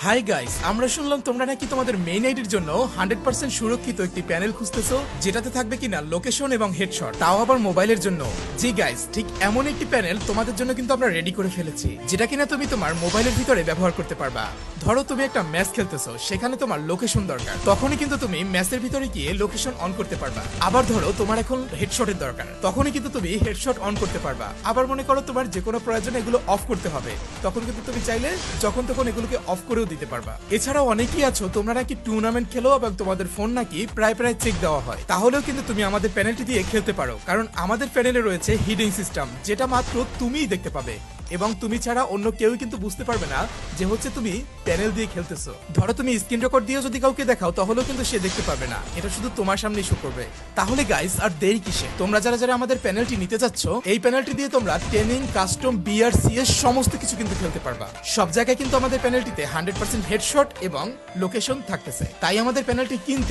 Hi guys, আমরা শুনলাম তোমরা নাকি তোমাদের মেইন আইডির জন্য 100% সুরক্ষিত একটি প্যানেল খুঁজতেছো যেটাতে থাকবে কিনা লোকেশন এবং হেডশট, তাও আবার মোবাইলের জন্য। জি গাইস, ঠিক এমন একটি প্যানেল তোমাদের জন্য কিন্তু আমরা রেডি করে ফেলেছি, যেটা কিনা তুমি তোমার মোবাইলের ভিতরে ব্যবহার করতে পারবা। ধরো তুমি একটা ম্যাচ খেলতেছো, সেখানে তোমার লোকেশন দরকার, তখনই কিন্তু তুমি ম্যাচের ভিতরে গিয়ে লোকেশন অন করতে পারবা। আবার ধরো তোমার এখন হেডশটের দরকার, তখনই কিন্তু তুমি হেডশট অন করতে পারবা। আবার মনে করো তোমার যে কোনো প্রয়োজনে এগুলো অফ করতে হবে, তখন কিন্তু তুমি চাইলে যখন তখন এগুলোকে অফ করেও দিতে পারবা। এছাড়াও অনেকেই আছো তোমরা নাকি টুর্নামেন্ট খেলো এবং তোমাদের ফোন নাকি প্রায় চেক দেওয়া হয়, তাহলেও কিন্তু তুমি আমাদের প্যানেলটি দিয়ে খেলতে পারো, কারণ আমাদের প্যানেলে রয়েছে হিডিং সিস্টেম, যেটা মাত্র তুমিই দেখতে পাবে এবং তুমি ছাড়া অন্য কেউই কিন্তু বুঝতে পারবে না যে হচ্ছে তুমি প্যানেল দিয়ে খেলতেছো। ধরো তুমি স্ক্রিন রেকর্ড দিয়েও যদি কাউকে দেখাও, তাহলেও কিন্তু সে দেখতে পারবে না, এটা শুধু তোমার সামনেই শো করবে। তাহলে গাইস আর দেরি কিসে, তোমরা যারা যারা আমাদের প্যানেলটি নিতে যাচ্ছ, এই প্যানেলটি দিয়ে তোমরা ট্রেনিং, কাস্টম, বিআরসিএস সমস্ত কিছু কিন্তু খেলতে পারবা। সব জায়গায় কিন্তু আমাদের প্যানেলটিতে 100% হেডশট এবং লোকেশন থাকতেছে, তাই আমাদের প্যানেলটি কিনতে